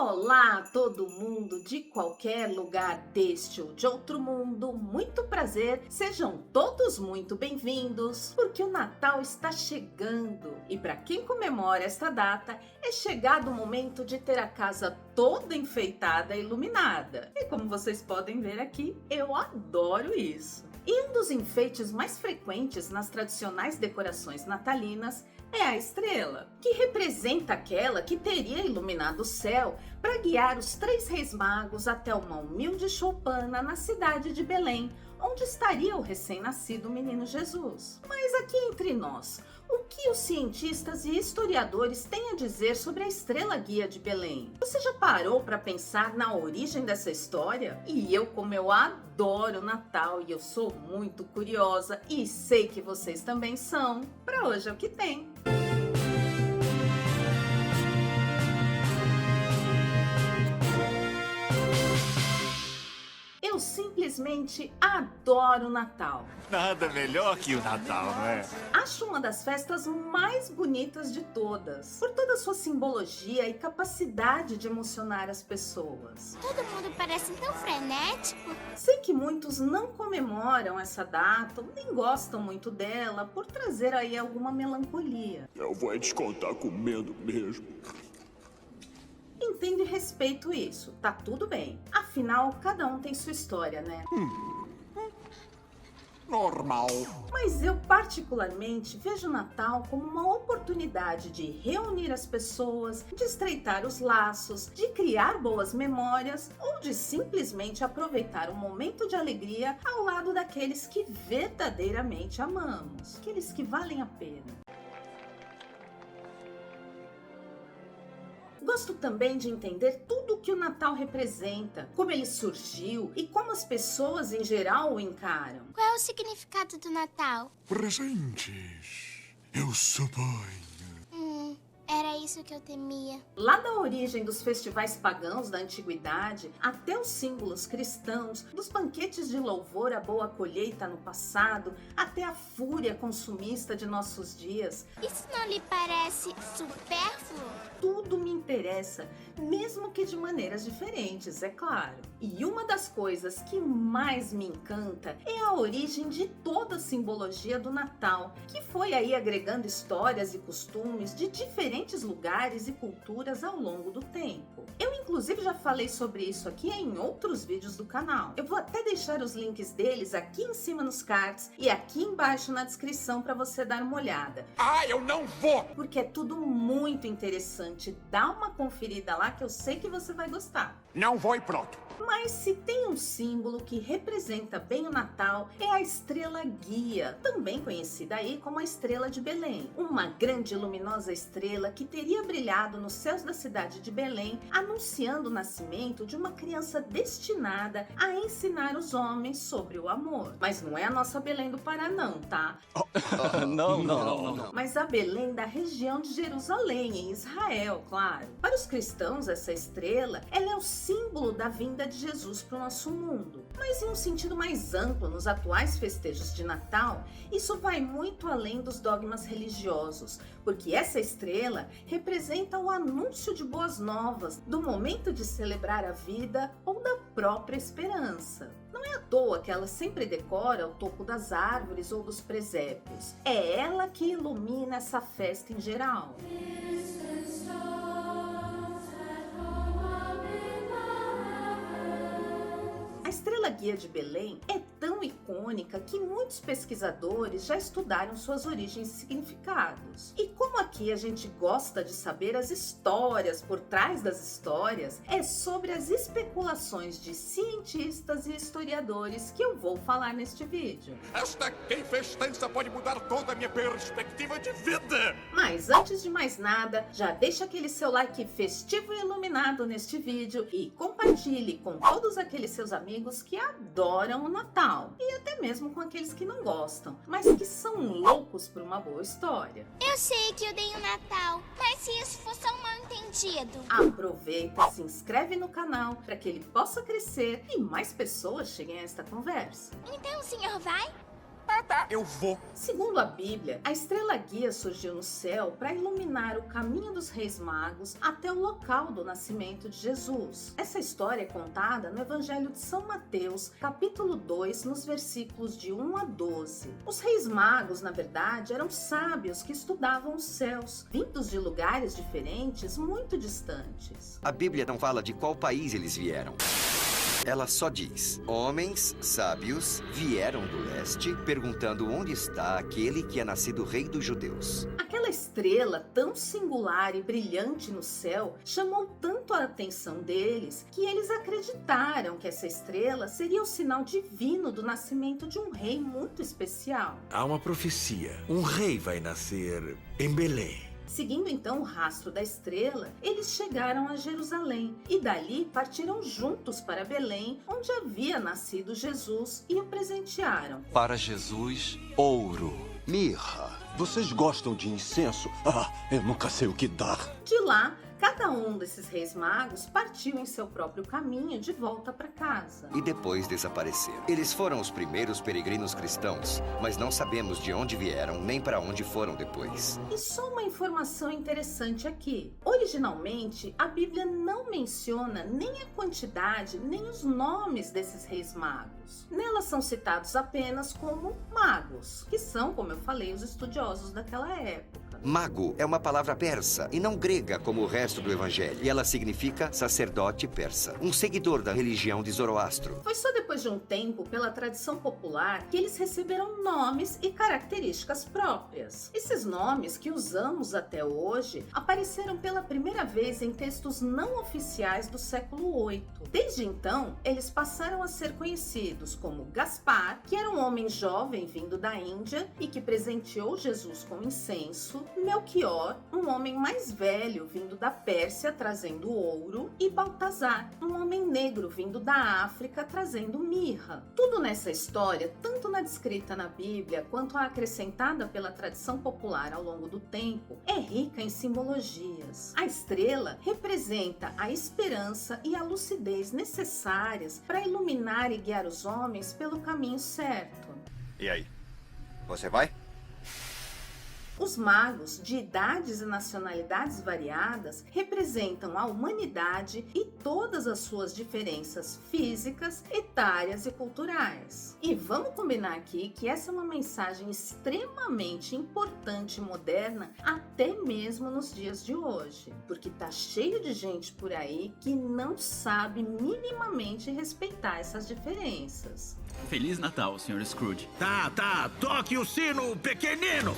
Olá, todo mundo de qualquer lugar deste ou de outro mundo, muito prazer, sejam todos muito bem-vindos, porque o Natal está chegando e para quem comemora esta data é chegado o momento de ter a casa toda enfeitada e iluminada. E como vocês podem ver aqui, eu adoro isso. E um dos enfeites mais frequentes nas tradicionais decorações natalinas é a estrela, que representa aquela que teria iluminado o céu para guiar os 3 reis magos até uma humilde choupana na cidade de Belém, onde estaria o recém-nascido menino Jesus. Mas aqui entre nós, o que os cientistas e historiadores têm a dizer sobre a estrela guia de Belém? Você já parou para pensar na origem dessa história? E como eu adoro Natal e eu sou muito curiosa e sei que vocês também são, para hoje é o que tem. Eu simplesmente adoro o Natal. Nada melhor que o Natal, não é? Acho uma das festas mais bonitas de todas, por toda a sua simbologia e capacidade de emocionar as pessoas. Todo mundo parece tão frenético. Sei que muitos não comemoram essa data, ou nem gostam muito dela, por trazer aí alguma melancolia. Eu vou descontar comendo mesmo. Entendo e respeito isso, tá tudo bem. Afinal, cada um tem sua história, né? Normal. Mas eu particularmente vejo o Natal como uma oportunidade de reunir as pessoas, de estreitar os laços, de criar boas memórias ou de simplesmente aproveitar um momento de alegria ao lado daqueles que verdadeiramente amamos, aqueles que valem a pena. Gosto também de entender tudo o que o Natal representa, como ele surgiu e como as pessoas em geral o encaram. Qual é o significado do Natal? Presentes. Eu suponho. Era isso que eu temia. Lá da origem dos festivais pagãos da antiguidade até os símbolos cristãos, dos banquetes de louvor à boa colheita no passado, até a fúria consumista de nossos dias. Isso não lhe parece supérfluo? Tudo me interessa, mesmo que de maneiras diferentes, é claro. E uma das coisas que mais me encanta é a origem de toda a simbologia do Natal, que foi aí agregando histórias e costumes de diferentes lugares e culturas ao longo do tempo. Eu inclusive já falei sobre isso aqui em outros vídeos do canal. Eu vou até deixar os links deles aqui em cima nos cards e aqui embaixo na descrição para você dar uma olhada. Eu não vou! Porque é tudo muito interessante. Dá uma conferida lá que eu sei que você vai gostar. Não vou e pronto. Mas se tem um símbolo que representa bem o Natal, é a estrela guia, também conhecida aí como a estrela de Belém. Uma grande e luminosa estrela que teria brilhado nos céus da cidade de Belém, anunciando o nascimento de uma criança destinada a ensinar os homens sobre o amor. Mas não é a nossa Belém do Pará não, tá? Não. Mas a Belém da região de Jerusalém, em Israel, claro. Para os cristãos, essa estrela, ela é o símbolo da vinda de Jesus para o nosso mundo. Mas em um sentido mais amplo, nos atuais festejos de Natal, isso vai muito além dos dogmas religiosos, porque essa estrela representa o anúncio de boas novas, do momento de celebrar a vida ou da própria esperança. Não é à toa que ela sempre decora o topo das árvores ou dos presépios. É ela que ilumina essa festa em geral. A estrela guia de Belém é tão icônica que muitos pesquisadores já estudaram suas origens e significados. E como aqui a gente gosta de saber as histórias por trás das histórias, é sobre as especulações de cientistas e historiadores que eu vou falar neste vídeo. Esta festança pode mudar toda a minha perspectiva de vida. Mas antes de mais nada, já deixa aquele seu like festivo e iluminado neste vídeo e compartilhe com todos aqueles seus amigos que adoram o Natal e até mesmo com aqueles que não gostam, mas que são loucos por uma boa história. Eu sei que eu dei o Natal, mas se isso for só um mal entendido. Aproveita, se inscreve no canal para que ele possa crescer e mais pessoas cheguem a esta conversa. Então o senhor vai? Tá, eu vou. Segundo a Bíblia, a estrela guia surgiu no céu para iluminar o caminho dos reis magos até o local do nascimento de Jesus. Essa história é contada no Evangelho de São Mateus, capítulo 2, nos versículos de 1 a 12. Os reis magos, na verdade, eram sábios que estudavam os céus, vindos de lugares diferentes, muito distantes. A Bíblia não fala de qual país eles vieram. Ela só diz: homens sábios vieram do leste, perguntando onde está aquele que é nascido rei dos judeus. Aquela estrela tão singular e brilhante no céu chamou tanto a atenção deles que eles acreditaram que essa estrela seria o sinal divino do nascimento de um rei muito especial. Há uma profecia. Um rei vai nascer em Belém. Seguindo então o rastro da estrela, eles chegaram a Jerusalém e dali partiram juntos para Belém, onde havia nascido Jesus, e o presentearam. Para Jesus, ouro. Mirra. Vocês gostam de incenso? Ah, eu nunca sei o que dar. De lá, cada um desses reis magos partiu em seu próprio caminho de volta para casa. E depois desapareceram. Eles foram os primeiros peregrinos cristãos, mas não sabemos de onde vieram nem para onde foram depois. E só uma informação interessante aqui. Originalmente, a Bíblia não menciona nem a quantidade nem os nomes desses reis magos. Nela são citados apenas como magos, que são, como eu falei, os estudiosos daquela época. Mago é uma palavra persa e não grega como o resto do evangelho. E ela significa sacerdote persa, um seguidor da religião de Zoroastro. Foi só depois de um tempo, pela tradição popular, que eles receberam nomes e características próprias. Esses nomes, que usamos até hoje, apareceram pela primeira vez em textos não oficiais do século VIII. Desde então, eles passaram a ser conhecidos como Gaspar, que era um homem jovem vindo da Índia e que presenteou Jesus com incenso, Melchior, um homem mais velho vindo da Pérsia trazendo ouro, e Baltazar, um homem negro vindo da África trazendo mirra. Tudo nessa história, tanto na descrita na Bíblia quanto a acrescentada pela tradição popular ao longo do tempo, é rica em simbologias. A estrela representa a esperança e a lucidez necessárias para iluminar e guiar os homens pelo caminho certo. E aí? Você vai? Os magos, de idades e nacionalidades variadas, representam a humanidade e todas as suas diferenças físicas, etárias e culturais. E vamos combinar aqui que essa é uma mensagem extremamente importante e moderna até mesmo nos dias de hoje, porque tá cheio de gente por aí que não sabe minimamente respeitar essas diferenças. Feliz Natal, Sr. Scrooge. Tá. Toque o sino, pequenino!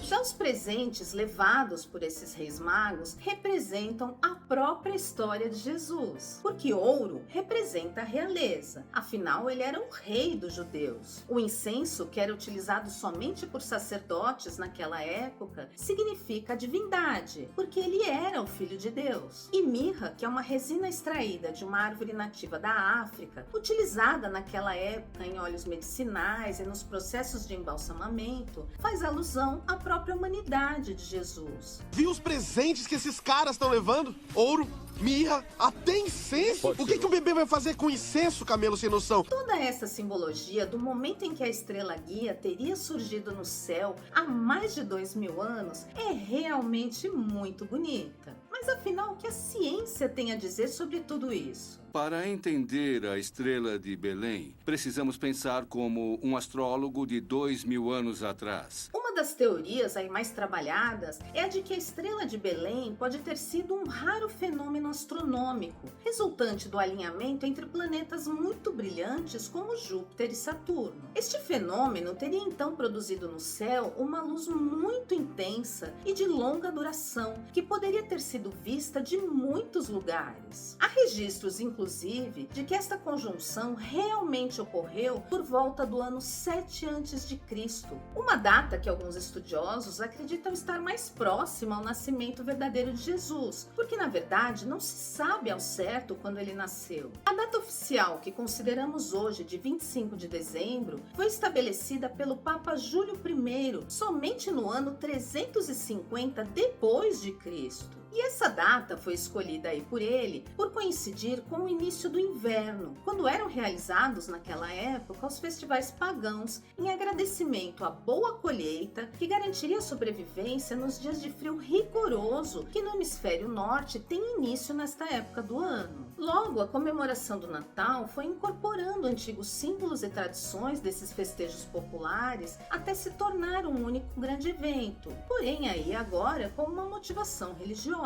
Já os presentes levados por esses reis magos representam a própria história de Jesus, porque ouro representa a realeza, afinal ele era o rei dos judeus. O incenso, que era utilizado somente por sacerdotes naquela época, significa a divindade, porque ele era o filho de Deus. E mirra, que é uma resina extraída de uma árvore nativa da África, utilizada naquela época em óleos medicinais e nos processos de embalsamamento, faz alusão à própria humanidade de Jesus. Viu os presentes que esses caras estão levando? Ouro, mirra, até incenso? O que um bebê vai fazer com incenso, camelo sem noção? Toda essa simbologia do momento em que a estrela guia teria surgido no céu há mais de 2000 anos é realmente muito bonita. Mas afinal, o que a ciência tem a dizer sobre tudo isso? Para entender a estrela de Belém, precisamos pensar como um astrólogo de 2000 anos atrás. Uma das teorias aí mais trabalhadas é a de que a estrela de Belém pode ter sido um raro fenômeno astronômico, resultante do alinhamento entre planetas muito brilhantes como Júpiter e Saturno. Este fenômeno teria então produzido no céu uma luz muito intensa e de longa duração, que poderia ter sido vista de muitos lugares. Há registros, inclusive, de que esta conjunção realmente ocorreu por volta do ano 7 a.C., uma data que alguns estudiosos acreditam estar mais próxima ao nascimento verdadeiro de Jesus, porque na verdade não se sabe ao certo quando ele nasceu. A data oficial que consideramos hoje de 25 de dezembro foi estabelecida pelo Papa Júlio I somente no ano 350 depois de Cristo. E essa data foi escolhida aí por ele por coincidir com o início do inverno, quando eram realizados naquela época os festivais pagãos em agradecimento à boa colheita que garantiria a sobrevivência nos dias de frio rigoroso que no hemisfério norte tem início nesta época do ano. Logo, a comemoração do Natal foi incorporando antigos símbolos e tradições desses festejos populares até se tornar um único grande evento, porém aí agora com uma motivação religiosa.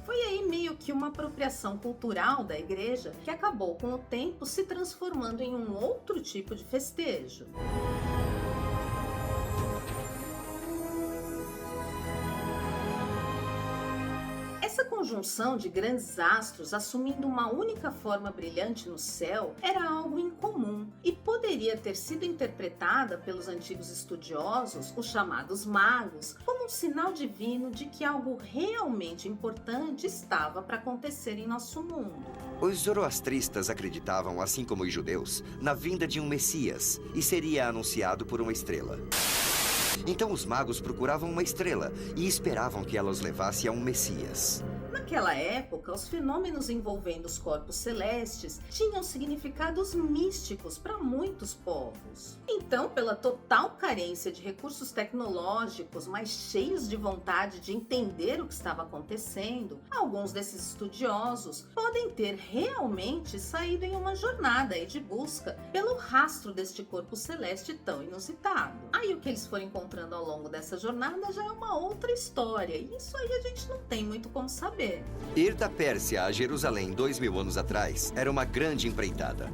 Foi aí meio que uma apropriação cultural da igreja que acabou com o tempo se transformando em um outro tipo de festejo. Essa conjunção de grandes astros assumindo uma única forma brilhante no céu era algo incomum e poderia ter sido interpretada pelos antigos estudiosos, os chamados magos, como um sinal divino de que algo realmente importante estava para acontecer em nosso mundo. Os zoroastristas acreditavam, assim como os judeus, na vinda de um Messias e seria anunciado por uma estrela. Então os magos procuravam uma estrela e esperavam que ela os levasse a um Messias. Naquela época, os fenômenos envolvendo os corpos celestes tinham significados místicos para muitos povos. Então, pela total carência de recursos tecnológicos, mas cheios de vontade de entender o que estava acontecendo, alguns desses estudiosos podem ter realmente saído em uma jornada aí de busca pelo rastro deste corpo celeste tão inusitado. Aí o que eles foram encontrando ao longo dessa jornada já é uma outra história, e isso aí a gente não tem muito como saber. Ir da Pérsia a Jerusalém 2000 anos atrás era uma grande empreitada.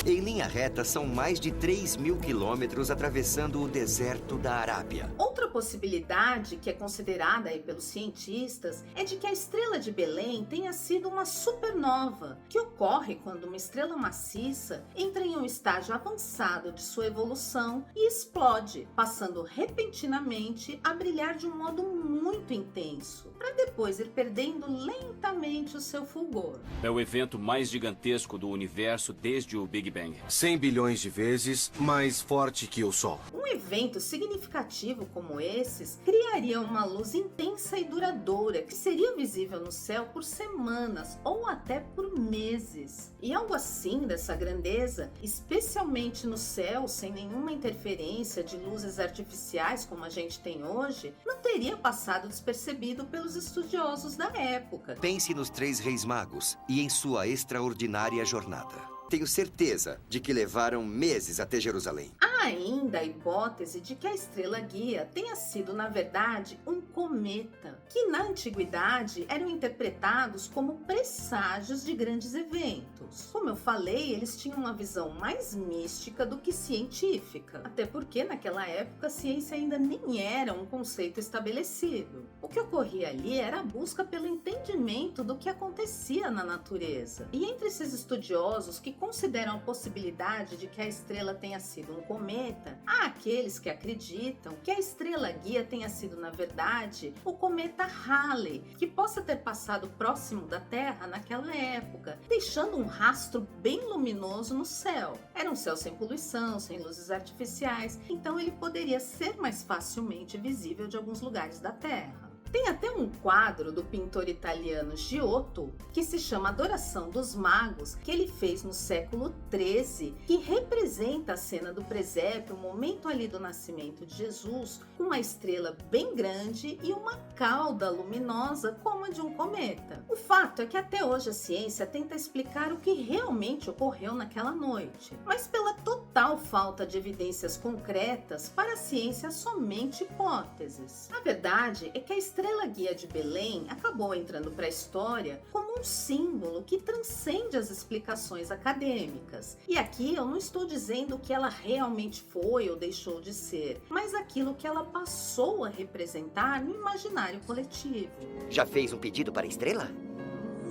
Em linha reta, são mais de 3.000 quilômetros atravessando o deserto da Arábia. Outra possibilidade que é considerada aí pelos cientistas é de que a estrela de Belém tenha sido uma supernova, que ocorre quando uma estrela maciça entra em um estágio avançado de sua evolução e explode, passando repentinamente a brilhar de um modo muito intenso, para depois ir perdendo lentamente o seu fulgor. É o evento mais gigantesco do universo desde o Big Bang. 100 bilhões de vezes mais forte que o Sol. Um evento significativo como esses criaria uma luz intensa e duradoura que seria visível no céu por semanas ou até por meses. E algo assim dessa grandeza, especialmente no céu, sem nenhuma interferência de luzes artificiais como a gente tem hoje, não teria passado despercebido pelos estudiosos da época. Pense nos 3 reis magos e em sua extraordinária jornada. Tenho certeza de que levaram meses até Jerusalém. Há ainda a hipótese de que a estrela guia tenha sido, na verdade, um cometa, que na antiguidade eram interpretados como presságios de grandes eventos. Como eu falei, eles tinham uma visão mais mística do que científica, até porque naquela época a ciência ainda nem era um conceito estabelecido. O que ocorria ali era a busca pelo entendimento do que acontecia na natureza. E entre esses estudiosos que consideram a possibilidade de que a estrela tenha sido um cometa, há aqueles que acreditam que a estrela guia tenha sido, na verdade, o cometa Halley, que possa ter passado próximo da Terra naquela época, deixando um rastro bem luminoso no céu. Era um céu sem poluição, sem luzes artificiais, então ele poderia ser mais facilmente visível de alguns lugares da Terra. Tem até um quadro do pintor italiano Giotto, que se chama Adoração dos Magos, que ele fez no século XIII, que representa a cena do presépio, o momento ali do nascimento de Jesus, com uma estrela bem grande e uma cauda luminosa como a de um cometa. O fato é que até hoje a ciência tenta explicar o que realmente ocorreu naquela noite, mas pela total falta de evidências concretas, para a ciência somente hipóteses. A verdade é que a estrela guia de Belém acabou entrando para a história como um símbolo que transcende as explicações acadêmicas. E aqui eu não estou dizendo que ela realmente foi ou deixou de ser, mas aquilo que ela passou a representar no imaginário coletivo. Já fez um pedido para a estrela?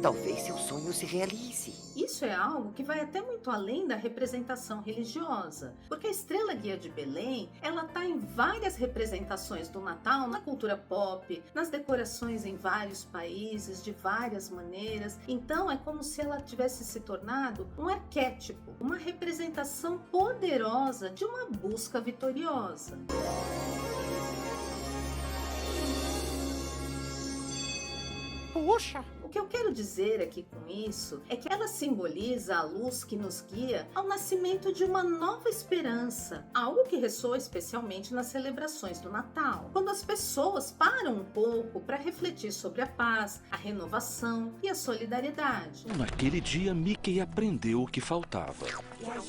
Talvez seu sonho se realize. Isso é algo que vai até muito além da representação religiosa, porque a estrela guia de Belém, ela está em várias representações do Natal na cultura pop, nas decorações em vários países, de várias maneiras. Então é como se ela tivesse se tornado um arquétipo, uma representação poderosa de uma busca vitoriosa. Puxa! O que eu quero dizer aqui com isso é que ela simboliza a luz que nos guia ao nascimento de uma nova esperança, algo que ressoa especialmente nas celebrações do Natal, quando as pessoas param um pouco para refletir sobre a paz, a renovação e a solidariedade. Naquele dia, Mickey aprendeu o que faltava.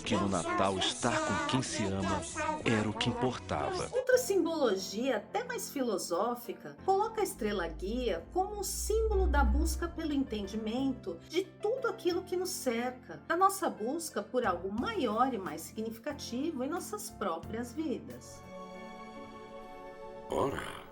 Que no Natal estar com quem se ama era o que importava. Outra simbologia, até mais filosófica, coloca a estrela guia como um símbolo da busca pelo entendimento de tudo aquilo que nos cerca, da nossa busca por algo maior e mais significativo em nossas próprias vidas. Ora.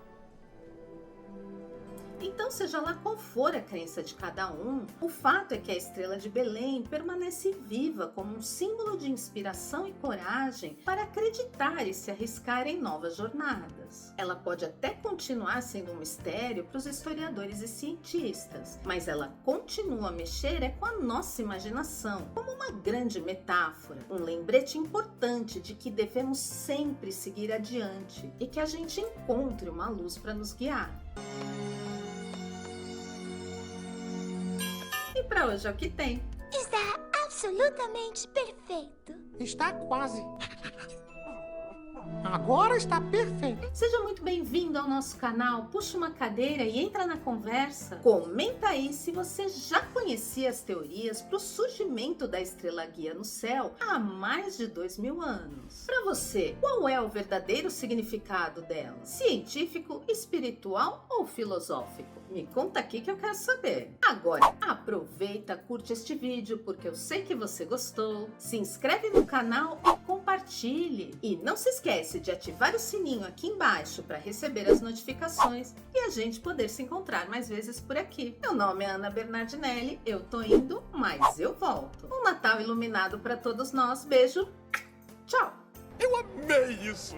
Então, seja lá qual for a crença de cada um, o fato é que a estrela de Belém permanece viva como um símbolo de inspiração e coragem para acreditar e se arriscar em novas jornadas. Ela pode até continuar sendo um mistério para os historiadores e cientistas, mas ela continua a mexer com a nossa imaginação, como uma grande metáfora, um lembrete importante de que devemos sempre seguir adiante e que a gente encontre uma luz para nos guiar. E para hoje é o que tem. Está absolutamente perfeito. Está quase. Agora está perfeito. Seja muito bem-vindo ao nosso canal. Puxa uma cadeira e entra na conversa. Comenta aí se você já conhecia as teorias para o surgimento da estrela guia no céu há mais de 2000 anos. Para você, qual é o verdadeiro significado dela? Científico, espiritual ou filosófico? Me conta aqui que eu quero saber. Agora, aproveita, curte este vídeo porque eu sei que você gostou. Se inscreve no canal e compartilhe. E não se esquece de ativar o sininho aqui embaixo para receber as notificações e a gente poder se encontrar mais vezes por aqui. Meu nome é Ana Bernardinelli, eu tô indo, mas eu volto. Um Natal iluminado para todos nós. Beijo. Tchau. Eu amei isso!